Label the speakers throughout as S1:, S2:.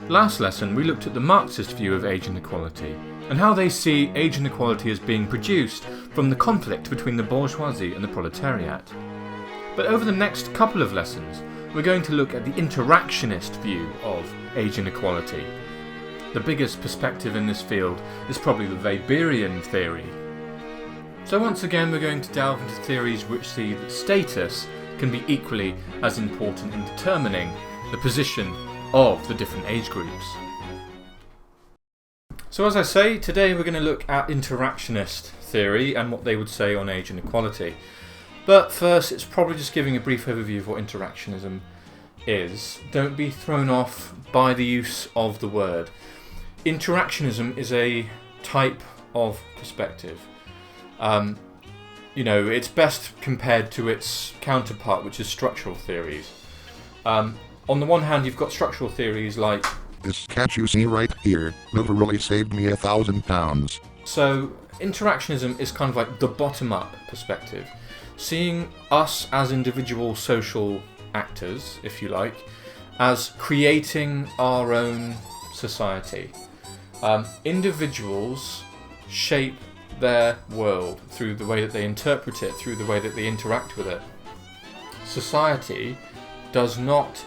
S1: Last lesson we looked at the Marxist view of age inequality and how they see age inequality as being produced from the conflict between the bourgeoisie and the proletariat. But over the next couple of lessons we're going to look at the interactionist view of age inequality. The biggest perspective in this field is probably the Weberian theory. So once again we're going to delve into theories which see that status can be equally as important in determining the position of the different age groups. So as I say, today we're going to look at interactionist theory and what they would say on age inequality. But first, it's probably just giving a brief overview of what interactionism is. Don't be thrown off by the use of the word. Interactionism is a type of perspective. It's best compared to its counterpart, which is structural theories. On the one hand, you've got structural theories like
S2: this cat you see right here literally saved me £1,000.
S1: So interactionism is kind of like the bottom-up perspective, seeing us as individual social actors, if you like, as creating our own society. Individuals shape their world through the way that they interpret it, through the way that they interact with it. Society does not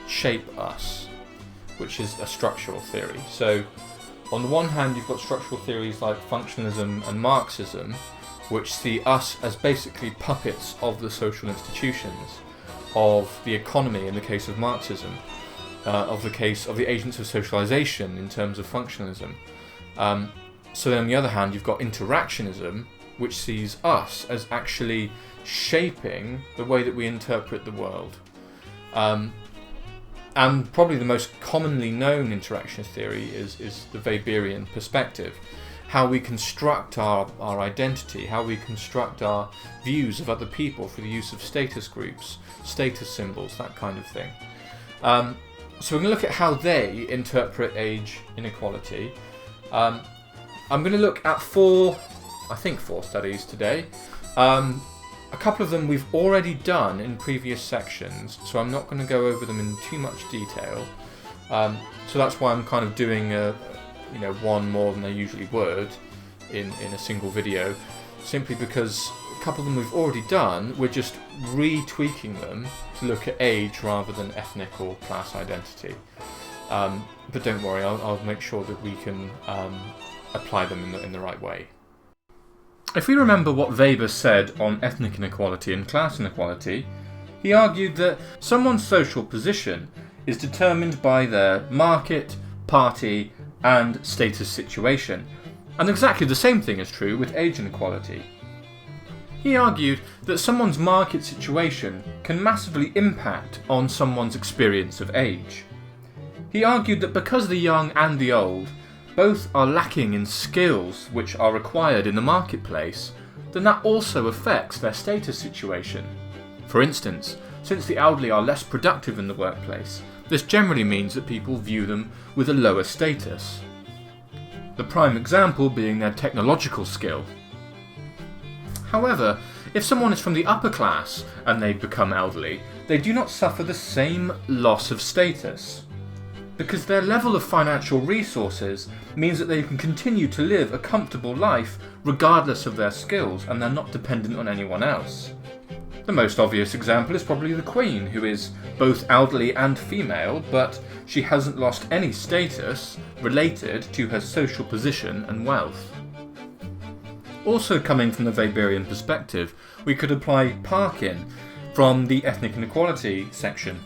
S1: shape us, which is a structural theory. So on the one hand you've got structural theories like functionalism and Marxism, which see us as basically puppets of the social institutions, of the economy in the case of Marxism, of the agents of socialization in terms of functionalism. So then on the other hand you've got interactionism, which sees us as actually shaping the way that we interpret the world. And probably the most commonly known interactionist theory is the Weberian perspective. How we construct our identity, how we construct our views of other people through the use of status groups, status symbols, that kind of thing. So we're going to look at how they interpret age inequality. I'm going to look at four studies today. A couple of them we've already done in previous sections, so I'm not going to go over them in too much detail. So that's why I'm kind of doing one more than I usually would in a single video, simply because a couple of them we've already done, we're just retweaking them to look at age rather than ethnic or class identity. But don't worry, I'll make sure that we can apply them in the right way. If we remember what Weber said on ethnic inequality and class inequality, he argued that someone's social position is determined by their market, party, and status situation, and exactly the same thing is true with age inequality. He argued that someone's market situation can massively impact on someone's experience of age. He argued that because the young and the old both are lacking in skills which are required in the marketplace, then that also affects their status situation. For instance, since the elderly are less productive in the workplace, this generally means that people view them with a lower status. The prime example being their technological skill. However, if someone is from the upper class and they become elderly, they do not suffer the same loss of status, because their level of financial resources means that they can continue to live a comfortable life regardless of their skills, and they're not dependent on anyone else. The most obvious example is probably the Queen, who is both elderly and female, but she hasn't lost any status related to her social position and wealth. Also coming from the Weberian perspective, we could apply Parkin from the ethnic inequality section.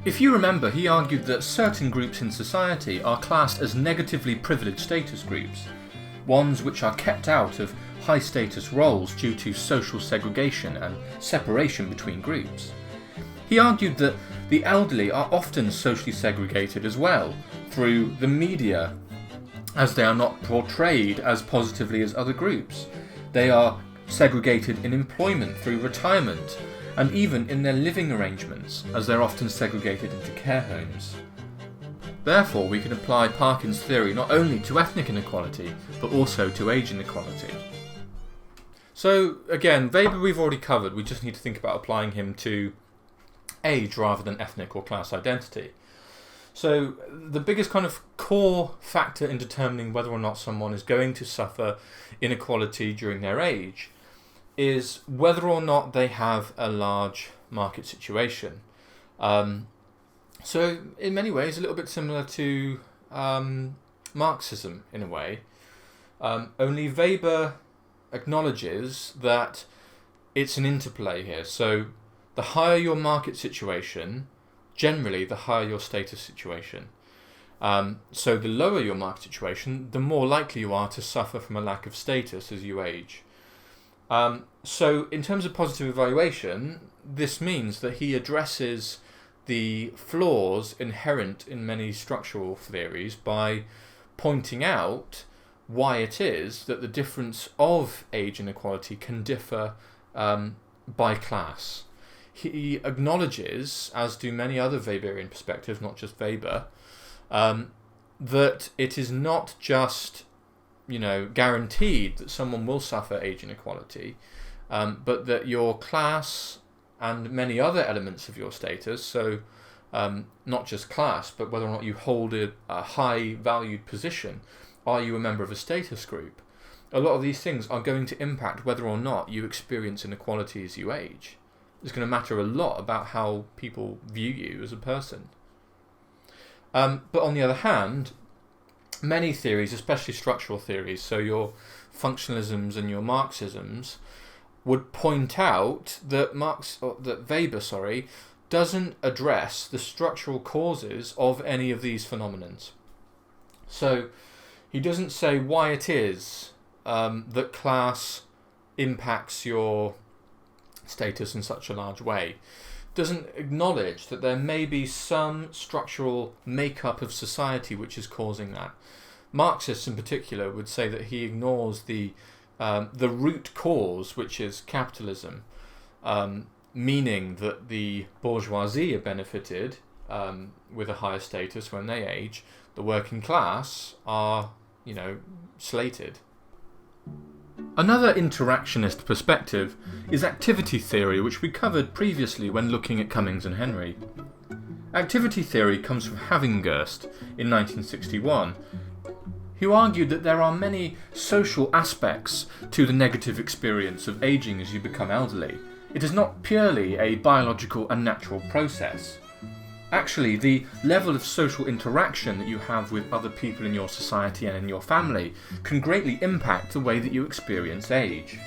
S1: If you remember, he argued that certain groups in society are classed as negatively privileged status groups, ones which are kept out of high status roles due to social segregation and separation between groups. He argued that the elderly are often socially segregated as well, through the media, as they are not portrayed as positively as other groups. They are segregated in employment through retirement, and even in their living arrangements, as they're often segregated into care homes. Therefore, we can apply Parkin's theory not only to ethnic inequality, but also to age inequality. So, again, Weber we've already covered, we just need to think about applying him to age rather than ethnic or class identity. So the biggest kind of core factor in determining whether or not someone is going to suffer inequality during their age is whether or not they have a large market situation. So in many ways, a little bit similar to Marxism in a way. Only Weber acknowledges that it's an interplay here. So the higher your market situation, generally the higher your status situation. So the lower your market situation, the more likely you are to suffer from a lack of status as you age. So in terms of positive evaluation, this means that he addresses the flaws inherent in many structural theories by pointing out why it is that the difference of age inequality can differ by class. He acknowledges, as do many other Weberian perspectives, not just Weber, that it is not just guaranteed that someone will suffer age inequality, but that your class and many other elements of your status, so not just class, but whether or not you hold a high valued position, are you a member of a status group, a lot of these things are going to impact whether or not you experience inequality as you age. It's going to matter a lot about how people view you as a person. But on the other hand, many theories, especially structural theories, so your functionalisms and your Marxisms, would point out that Weber doesn't address the structural causes of any of these phenomenons. So he doesn't say why it is that class impacts your status in such a large way. Doesn't acknowledge that there may be some structural makeup of society which is causing that. Marxists in particular would say that he ignores the root cause, which is capitalism, meaning that the bourgeoisie are benefited with a higher status when they age. The working class are, slated. Another interactionist perspective is activity theory, which we covered previously when looking at Cummings and Henry. Activity theory comes from Havinghurst in 1961, who argued that there are many social aspects to the negative experience of aging as you become elderly. It is not purely a biological and natural process. Actually, the level of social interaction that you have with other people in your society and in your family can greatly impact the way that you experience age.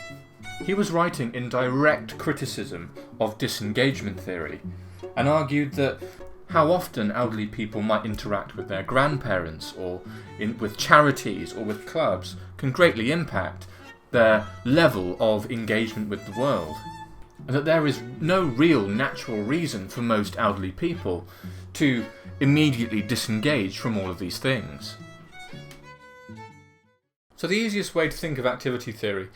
S1: He was writing in direct criticism of disengagement theory, and argued that how often elderly people might interact with their grandparents or with charities or with clubs can greatly impact their level of engagement with the world. And that there is no real natural reason for most elderly people to immediately disengage from all of these things. So the easiest way to think of activity theory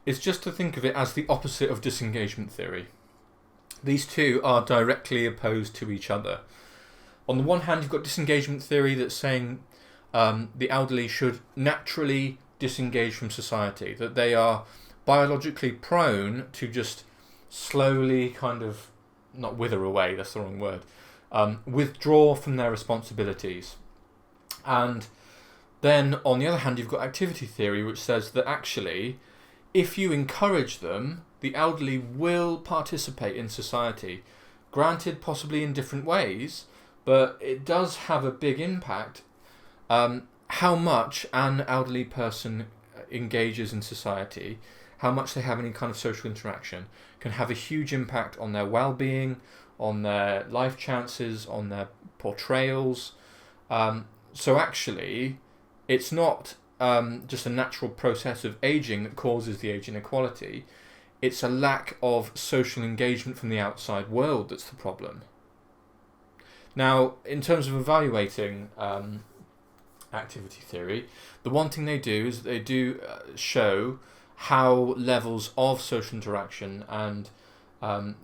S1: is just to think of it as the opposite of disengagement theory. These two are directly opposed to each other. On the one hand, you've got disengagement theory that's saying the elderly should naturally disengage from society, that they are biologically prone to just slowly kind of, not wither away, that's the wrong word, withdraw from their responsibilities. And then on the other hand, you've got activity theory, which says that actually, if you encourage them, the elderly will participate in society. Granted, possibly in different ways, but it does have a big impact how much an elderly person engages in society, how much they have any kind of social interaction, can have a huge impact on their well-being, on their life chances, on their portrayals. So actually, it's not just a natural process of aging that causes the age inequality. It's a lack of social engagement from the outside world that's the problem. Now, in terms of evaluating activity theory, the one thing they do is they do show how levels of social interaction and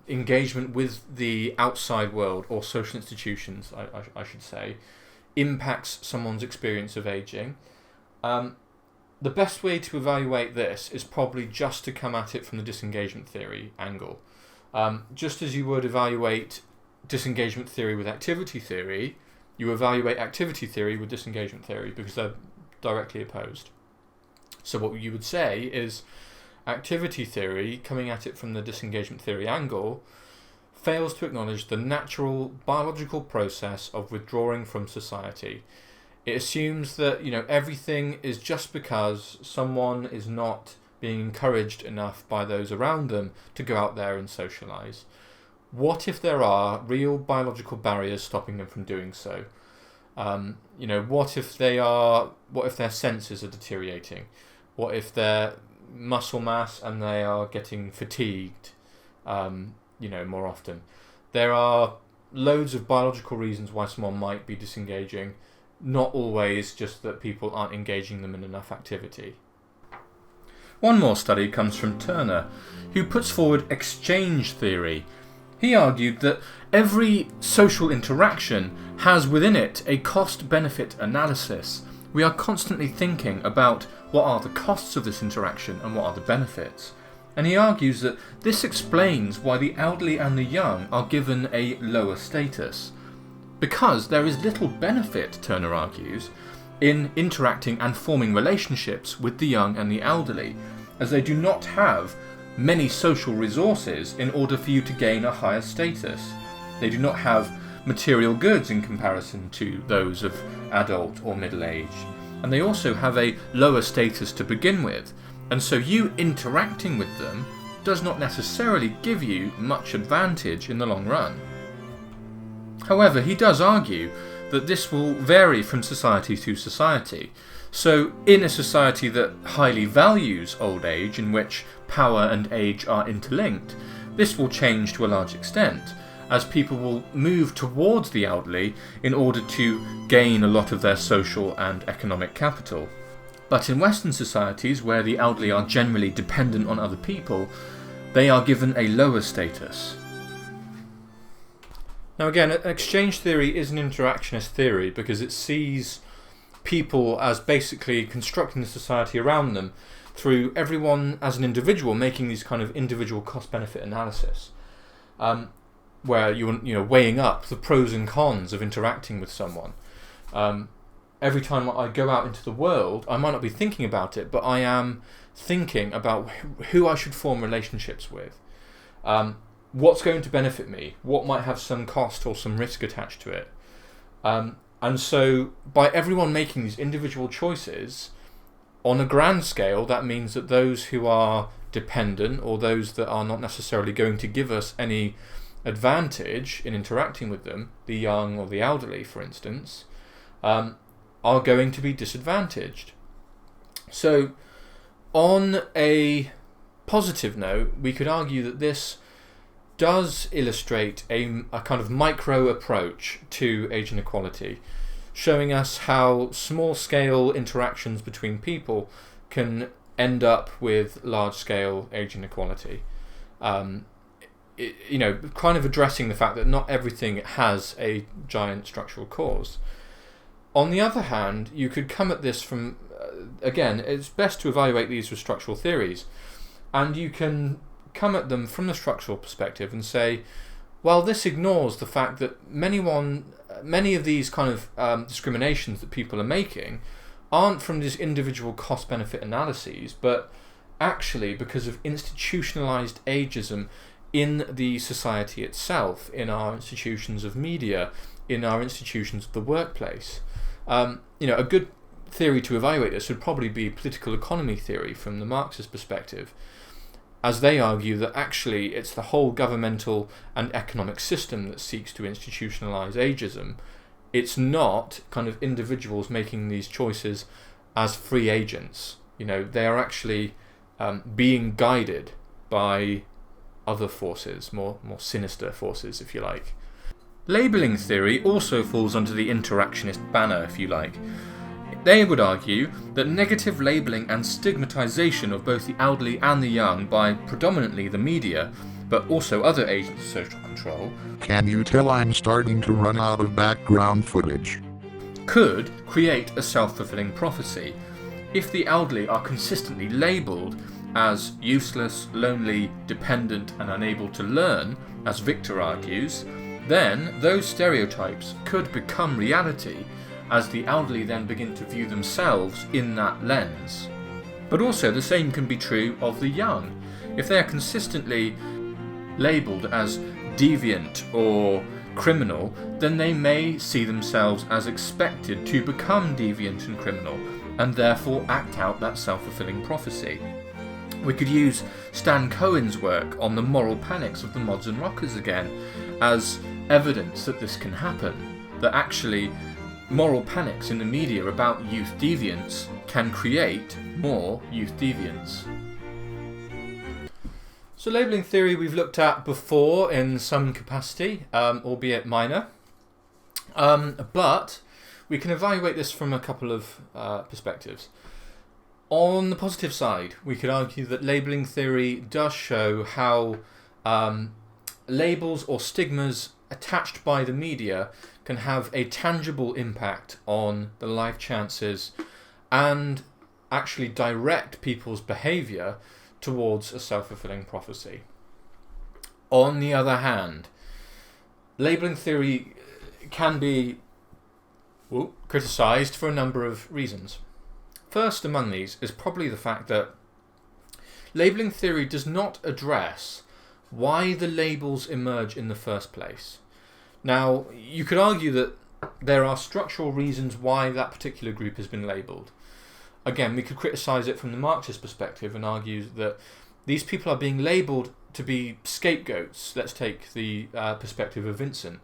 S1: engagement with the outside world, or social institutions, I should say, impacts someone's experience of aging. The best way to evaluate this is probably just to come at it from the disengagement theory angle. Just as you would evaluate disengagement theory with activity theory, you evaluate activity theory with disengagement theory because they're directly opposed. So what you would say is activity theory, coming at it from the disengagement theory angle, fails to acknowledge the natural biological process of withdrawing from society. It assumes that, everything is just because someone is not being encouraged enough by those around them to go out there and socialise. What if there are real biological barriers stopping them from doing so? What if their senses are deteriorating? What if their muscle mass and they are getting fatigued, more often? There are loads of biological reasons why someone might be disengaging, not always just that people aren't engaging them in enough activity. One more study comes from Turner, who puts forward exchange theory. He argued that every social interaction has within it a cost-benefit analysis. We are constantly thinking about what are the costs of this interaction and what are the benefits. And he argues that this explains why the elderly and the young are given a lower status. Because there is little benefit, Turner argues, in interacting and forming relationships with the young and the elderly, as they do not have many social resources in order for you to gain a higher status. They do not have material goods in comparison to those of adult or middle age, and they also have a lower status to begin with, and so you interacting with them does not necessarily give you much advantage in the long run. However, he does argue that this will vary from society to society. So, in a society that highly values old age, in which power and age are interlinked, this will change to a large extent, as people will move towards the elderly in order to gain a lot of their social and economic capital. But in Western societies, where the elderly are generally dependent on other people, they are given a lower status. Now again, exchange theory is an interactionist theory because it sees people as basically constructing the society around them through everyone as an individual making these kind of individual cost-benefit analysis, where you're weighing up the pros and cons of interacting with someone. Every time I go out into the world, I might not be thinking about it, but I am thinking about who I should form relationships with. What's going to benefit me? What might have some cost or some risk attached to it? And so by everyone making these individual choices, on a grand scale, that means that those who are dependent or those that are not necessarily going to give us any advantage in interacting with them, the young or the elderly, for instance, are going to be disadvantaged. So on a positive note, we could argue that this does illustrate a kind of micro approach to age inequality, showing us how small-scale interactions between people can end up with large-scale age inequality. Kind of addressing the fact that not everything has a giant structural cause. On the other hand, you could come at this from, again, it's best to evaluate these with structural theories, and you can come at them from the structural perspective and say, well, this ignores the fact that many of these kind of discriminations that people are making aren't from these individual cost-benefit analyses, but actually because of institutionalized ageism in the society itself, in our institutions of media, in our institutions of the workplace. A good theory to evaluate this would probably be political economy theory from the Marxist perspective, as they argue that actually it's the whole governmental and economic system that seeks to institutionalize ageism. It's not kind of individuals making these choices as free agents. They are actually being guided by other forces, more sinister forces, if you like. Labelling theory also falls under the interactionist banner, if you like. They would argue that negative labelling and stigmatisation of both the elderly and the young by predominantly the media, but also other agents of social control,
S2: Can you tell I'm starting to run out of background footage?
S1: could create a self-fulfilling prophecy. If the elderly are consistently labelled as useless, lonely, dependent and unable to learn, as Victor argues, then those stereotypes could become reality as the elderly then begin to view themselves in that lens. But also the same can be true of the young. If they are consistently labelled as deviant or criminal, then they may see themselves as expected to become deviant and criminal, and therefore act out that self-fulfilling prophecy. We could use Stan Cohen's work on the moral panics of the mods and rockers again as evidence that this can happen, that actually moral panics in the media about youth deviance can create more youth deviance. So labelling theory we've looked at before in some capacity, albeit minor, but we can evaluate this from a couple of perspectives. On the positive side, we could argue that labelling theory does show how labels or stigmas attached by the media can have a tangible impact on the life chances and actually direct people's behaviour towards a self-fulfilling prophecy. On the other hand, labelling theory can be criticised for a number of reasons. First among these is probably the fact that labelling theory does not address why the labels emerge in the first place. Now, you could argue that there are structural reasons why that particular group has been labelled. Again, we could criticise it from the Marxist perspective and argue that these people are being labelled to be scapegoats. Let's take the perspective of Vincent.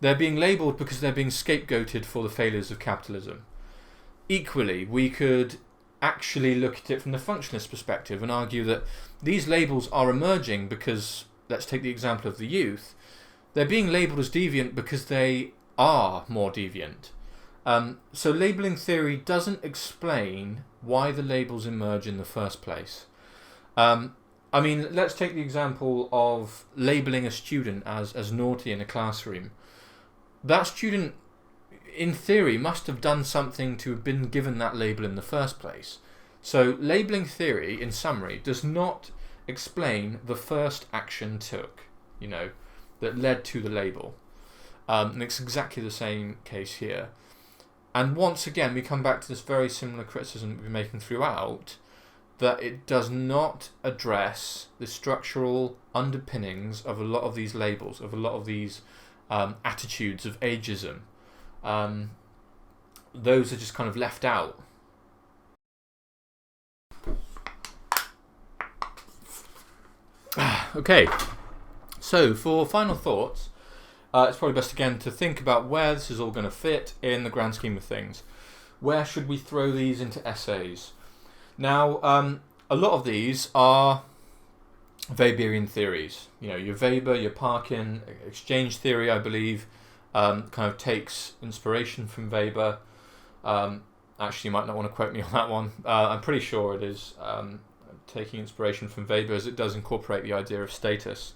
S1: They're being labelled because they're being scapegoated for the failures of capitalism. Equally, we could actually look at it from the functionalist perspective and argue that these labels are emerging because, let's take the example of the youth, they're being labelled as deviant because they are more deviant. So labelling theory doesn't explain why the labels emerge in the first place. I mean, let's take the example of labelling a student as naughty in a classroom. That student, in theory, must have done something to have been given that label in the first place. So labelling theory, in summary, does not explain the first action took, that led to the label. And it's exactly the same case here. And once again, we come back to this very similar criticism that we've been making throughout, that it does not address the structural underpinnings of a lot of these labels, of a lot of these attitudes of ageism. Those are just kind of left out. Okay, so for final thoughts, it's probably best again to think about where this is all going to fit in the grand scheme of things. Where should we throw these into essays? Now, a lot of these are Weberian theories. Your Weber, your Parkin, exchange theory, I believe, kind of takes inspiration from Weber. Actually, you might not want to quote me on that one. I'm pretty sure it is taking inspiration from Weber, as it does incorporate the idea of status.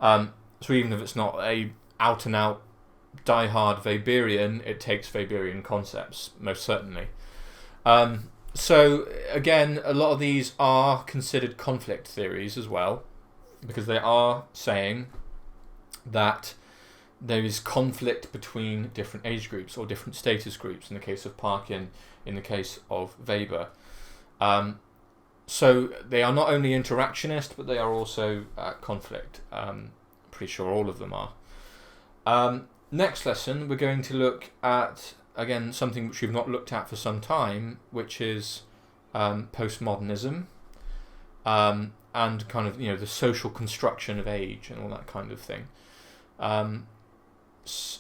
S1: So even if it's not a out-and-out die-hard Weberian, it takes Weberian concepts, most certainly. So again, a lot of these are considered conflict theories as well, because they are saying that there is conflict between different age groups or different status groups, in the case of Parkin, in the case of Weber. So they are not only interactionist, but they are also conflict. Pretty sure all of them are. Next lesson, we're going to look at, again, something which we've not looked at for some time, which is postmodernism, and kind of the social construction of age and all that kind of thing. And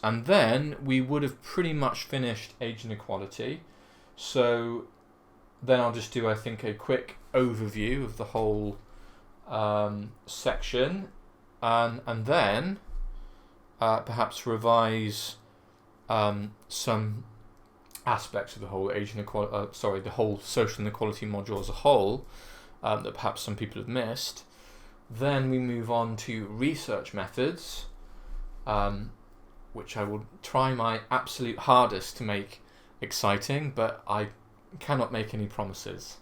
S1: then we would have pretty much finished Age Inequality. So then I'll just do, I think, a quick overview of the whole section, and then perhaps revise some aspects of the whole age inequality, the whole social inequality module as a whole, that perhaps some people have missed. Then we move on to research methods, which I will try my absolute hardest to make exciting, but I cannot make any promises.